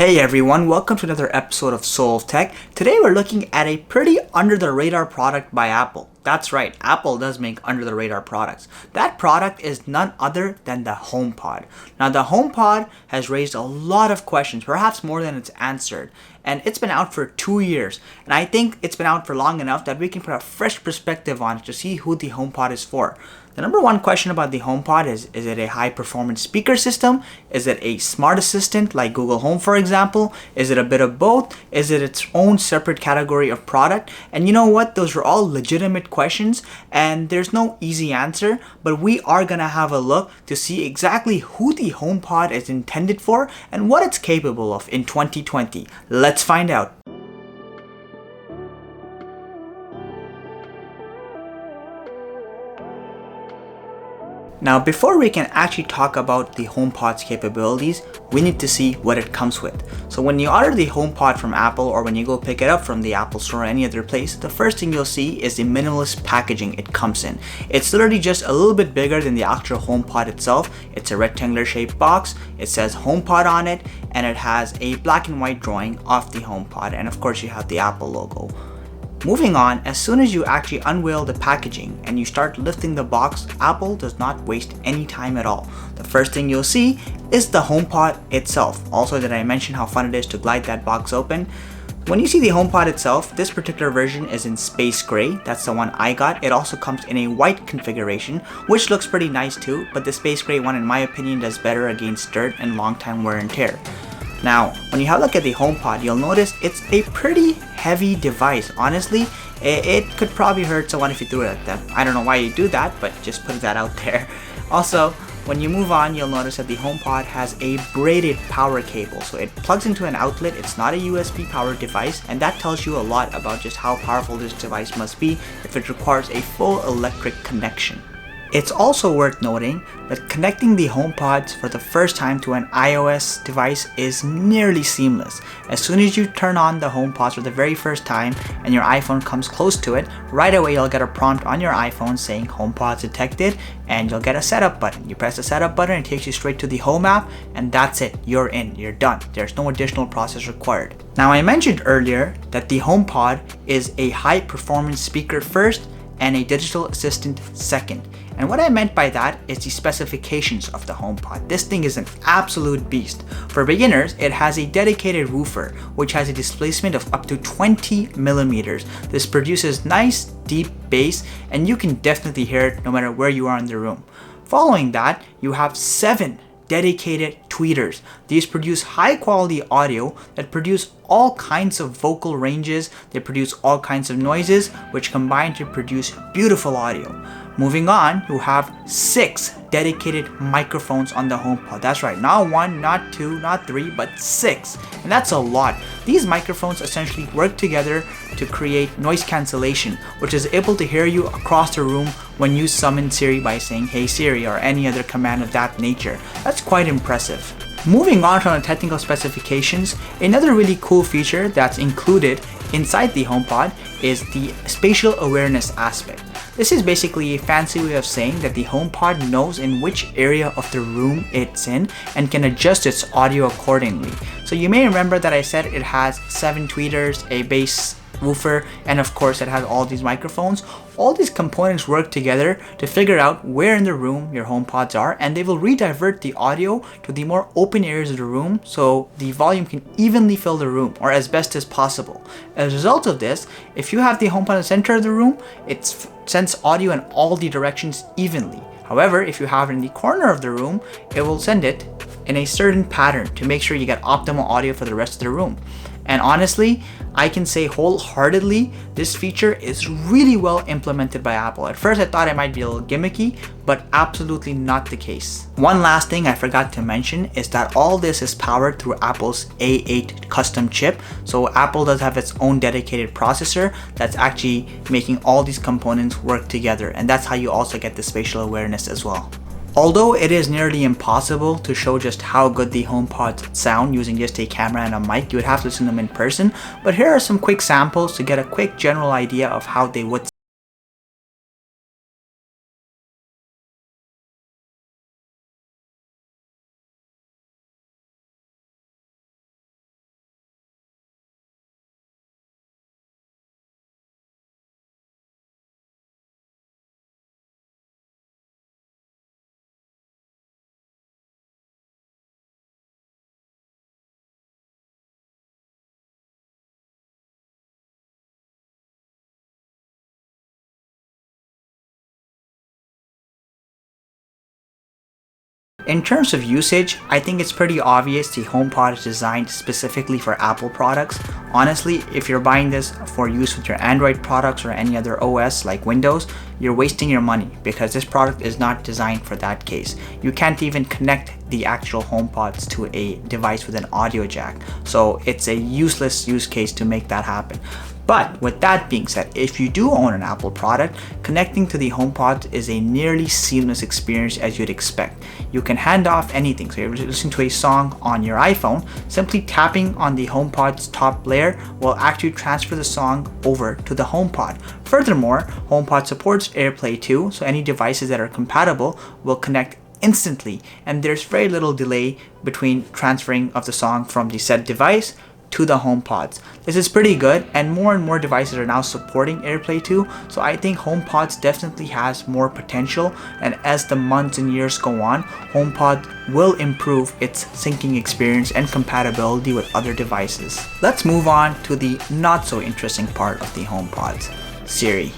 Hey everyone, welcome to another episode of Soul of Tech. Today we're looking at a pretty under-the-radar product by Apple. That's right, Apple does make under-the-radar products. That product is none other than the HomePod. Now the HomePod has raised a lot of questions, perhaps more than it's answered. And it's been out for 2 years. And I think it's been out for long enough that we can put a fresh perspective on it to see who the HomePod is for. The number one question about the HomePod is it a high-performance speaker system? Is it a smart assistant like Google Home, for example? Is it a bit of both? Is it its own separate category of product? And you know what? Those are all legitimate questions, and there's no easy answer, but we are going to have a look to see exactly who the HomePod is intended for and what it's capable of in 2020. Let's find out. Now, before we can actually talk about the HomePod's capabilities, we need to see what it comes with. So when you order the HomePod from Apple, or when you go pick it up from the Apple Store or any other place, the first thing you'll see is the minimalist packaging it comes in. It's literally just a little bit bigger than the actual HomePod itself. It's a rectangular shaped box, it says HomePod on it, and it has a black and white drawing of the HomePod, and of course you have the Apple logo. Moving on, as soon as you actually unveil the packaging and you start lifting the box, Apple does not waste any time at all. The first thing you'll see is the HomePod itself. Also, did I mention how fun it is to glide that box open? When you see the HomePod itself, this particular version is in space gray. That's the one I got. It also comes in a white configuration, which looks pretty nice too, but the space gray one in my opinion does better against dirt and long time wear and tear. Now, when you have a look at the HomePod, you'll notice it's a pretty heavy device. Honestly, it could probably hurt someone if you threw it at them. I don't know why you do that, but just put that out there. Also, when you move on, you'll notice that the HomePod has a braided power cable. So it plugs into an outlet, it's not a USB powered device, and that tells you a lot about just how powerful this device must be if it requires a full electric connection. It's also worth noting that connecting the HomePods for the first time to an iOS device is nearly seamless. As soon as you turn on the HomePods for the very first time and your iPhone comes close to it, right away you'll get a prompt on your iPhone saying HomePods detected, and you'll get a setup button. You press the setup button, it takes you straight to the Home app, and that's it. You're in, you're done. There's no additional process required. Now, I mentioned earlier that the HomePod is a high performance speaker first and a digital assistant second. And what I meant by that is the specifications of the HomePod. This thing is an absolute beast. For beginners, it has a dedicated woofer, which has a displacement of up to 20 millimeters. This produces nice, deep bass, and you can definitely hear it no matter where you are in the room. Following that, you have 7 dedicated tweeters. These produce high quality audio that produce all kinds of vocal ranges. They produce all kinds of noises, which combine to produce beautiful audio. Moving on, you have 6 dedicated microphones on the HomePod. That's right, not 1, not 2, not 3, but 6. And that's a lot. These microphones essentially work together to create noise cancellation, which is able to hear you across the room when you summon Siri by saying, "Hey Siri," or any other command of that nature. That's quite impressive. Moving on from the technical specifications, another really cool feature that's included inside the HomePod is the spatial awareness aspect. This is basically a fancy way of saying that the HomePod knows in which area of the room it's in and can adjust its audio accordingly. So you may remember that I said it has 7 tweeters, a bass woofer, and of course it has all these microphones. All these components work together to figure out where in the room your HomePods are, and they will redivert the audio to the more open areas of the room so the volume can evenly fill the room, or as best as possible. As a result of this, if you have the HomePod in the center of the room, it sends audio in all the directions evenly. However, if you have it in the corner of the room, it will send it in a certain pattern to make sure you get optimal audio for the rest of the room. And honestly, I can say wholeheartedly, this feature is really well implemented by Apple. At first I thought it might be a little gimmicky, but absolutely not the case. One last thing I forgot to mention is that all this is powered through Apple's A8 custom chip. So Apple does have its own dedicated processor that's actually making all these components work together. And that's how you also get the spatial awareness as well. Although it is nearly impossible to show just how good the HomePods sound using just a camera and a mic, you would have to listen to them in person, but here are some quick samples to get a quick general idea of how they would In terms of usage, I think it's pretty obvious the HomePod is designed specifically for Apple products. Honestly, if you're buying this for use with your Android products or any other OS like Windows, you're wasting your money because this product is not designed for that case. You can't even connect the actual HomePods to a device with an audio jack. So it's a useless use case to make that happen. But with that being said, if you do own an Apple product, connecting to the HomePod is a nearly seamless experience as you'd expect. You can hand off anything. So if you're listening to a song on your iPhone, simply tapping on the HomePod's top layer will actually transfer the song over to the HomePod. Furthermore, HomePod supports AirPlay too, so any devices that are compatible will connect instantly, and there's very little delay between transferring of the song from the said device to the HomePods. This is pretty good, and more devices are now supporting AirPlay 2, so I think HomePods definitely has more potential, and as the months and years go on, HomePod will improve its syncing experience and compatibility with other devices. Let's move on to the not so interesting part of the HomePods, Siri.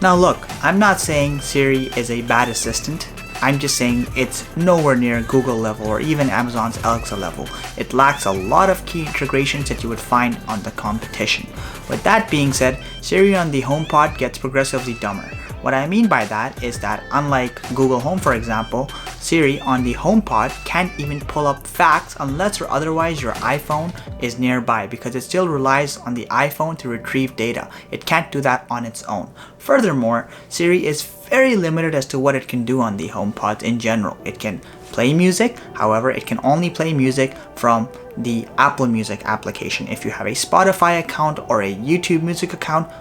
Now look, I'm not saying Siri is a bad assistant. I'm just saying it's nowhere near Google level or even Amazon's Alexa level. It lacks a lot of key integrations that you would find on the competition. With that being said, Siri on the HomePod gets progressively dumber. What I mean by that is that unlike Google Home, for example, Siri on the HomePod can't even pull up facts unless or otherwise your iPhone is nearby, because it still relies on the iPhone to retrieve data. It can't do that on its own. Furthermore, Siri is very limited as to what it can do on the HomePod in general. It can play music, however, it can only play music from the Apple Music application. If you have a Spotify account or a YouTube Music account,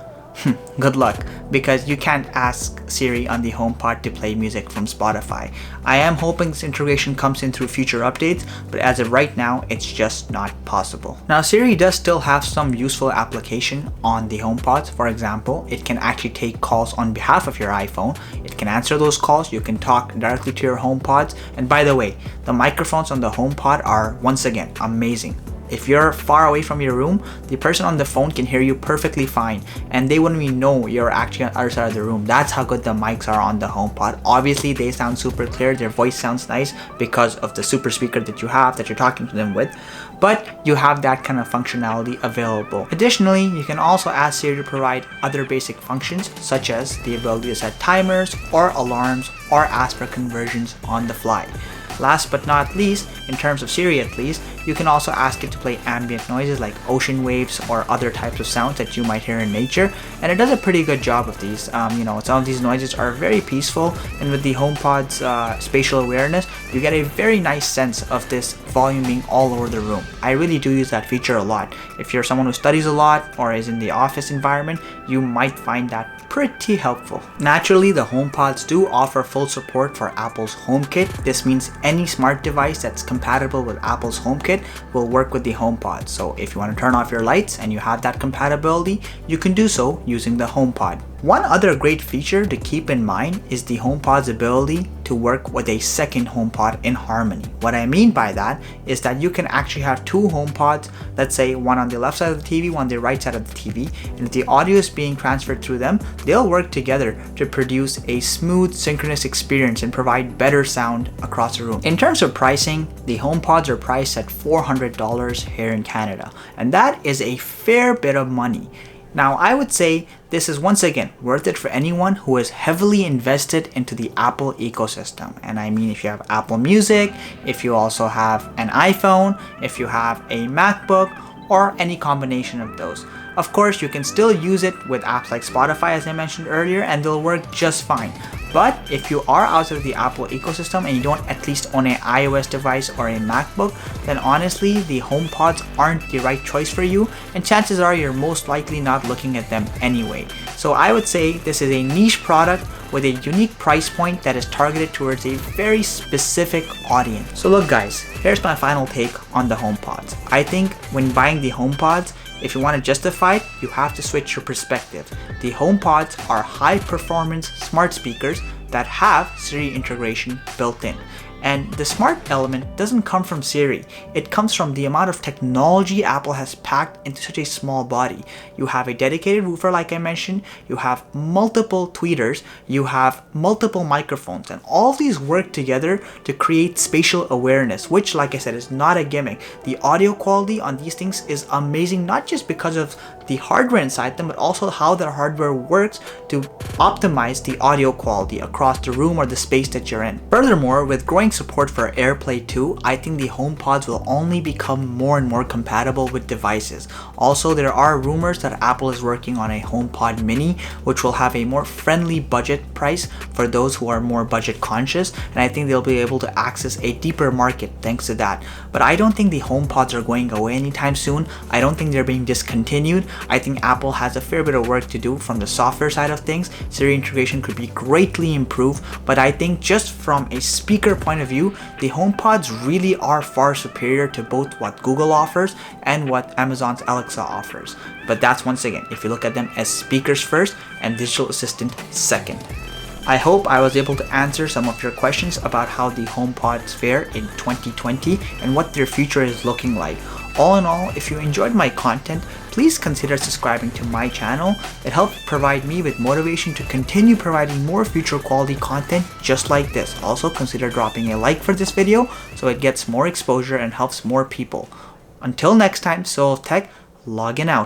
good luck, because you can't ask Siri on the HomePod to play music from Spotify. I am hoping this integration comes in through future updates, but as of right now, it's just not possible. Now, Siri does still have some useful application on the HomePods. For example, it can actually take calls on behalf of your iPhone. It can answer those calls. You can talk directly to your HomePods. And by the way, the microphones on the HomePod are, once again, amazing. If you're far away from your room, the person on the phone can hear you perfectly fine, and they wouldn't even know you're actually on the other side of the room. That's how good the mics are on the HomePod. Obviously, they sound super clear. Their voice sounds nice because of the super speaker that you have that you're talking to them with, but you have that kind of functionality available. Additionally, you can also ask Siri to provide other basic functions, such as the ability to set timers or alarms or ask for conversions on the fly. Last but not least, in terms of Siri at least, you can also ask it to play ambient noises like ocean waves or other types of sounds that you might hear in nature, and it does a pretty good job of these. Some of these noises are very peaceful, and with the HomePod's spatial awareness, you get a very nice sense of this volume being all over the room. I really do use that feature a lot. If you're someone who studies a lot or is in the office environment, you might find that pretty helpful. Naturally, the HomePods do offer full support for Apple's HomeKit. This means any smart device that's compatible with Apple's HomeKit will work with the HomePod. So if you want to turn off your lights and you have that compatibility, you can do so using the HomePod. One other great feature to keep in mind is the HomePod's ability to work with a second HomePod in harmony. What I mean by that is that you can actually have two HomePods, let's say one on the left side of the TV, one on the right side of the TV, and if the audio is being transferred through them, they'll work together to produce a smooth, synchronous experience and provide better sound across the room. In terms of pricing, the HomePods are priced at $400 here in Canada, and that is a fair bit of money. Now, I would say this is once again worth it for anyone who is heavily invested into the Apple ecosystem. And I mean, if you have Apple Music, if you also have an iPhone, if you have a MacBook, or any combination of those. Of course, you can still use it with apps like Spotify, as I mentioned earlier, and they'll work just fine. But if you are out of the Apple ecosystem and you don't at least own an iOS device or a MacBook, then honestly, the HomePods aren't the right choice for you, and chances are you're most likely not looking at them anyway. So I would say this is a niche product with a unique price point that is targeted towards a very specific audience. So look guys, here's my final take on the HomePods. I think when buying the HomePods, if you want to justify it, you have to switch your perspective. The HomePods are high performance smart speakers that have Siri integration built in. And the smart element doesn't come from Siri. It comes from the amount of technology Apple has packed into such a small body. You have a dedicated woofer like I mentioned, you have multiple tweeters, you have multiple microphones, and all of these work together to create spatial awareness, which like I said is not a gimmick. The audio quality on these things is amazing, not just because of the hardware inside them, but also how the hardware works to optimize the audio quality across the room or the space that you're in. Furthermore, with growing support for AirPlay 2, I think the HomePods will only become more and more compatible with devices. Also, there are rumors that Apple is working on a HomePod mini, which will have a more friendly budget price for those who are more budget conscious, and I think they'll be able to access a deeper market thanks to that. But I don't think the HomePods are going away anytime soon. I don't think they're being discontinued. I think Apple has a fair bit of work to do from the software side of things. Siri integration could be greatly improved, but I think just from a speaker point of view, the HomePods really are far superior to both what Google offers and what Amazon's Alexa offers. But that's once again, if you look at them as speakers first and digital assistant second. I hope I was able to answer some of your questions about how the HomePods fare in 2020 and what their future is looking like. All in all, if you enjoyed my content, please consider subscribing to my channel. It helps provide me with motivation to continue providing more future quality content just like this. Also, consider dropping a like for this video so it gets more exposure and helps more people. Until next time, Soul of Tech, logging out.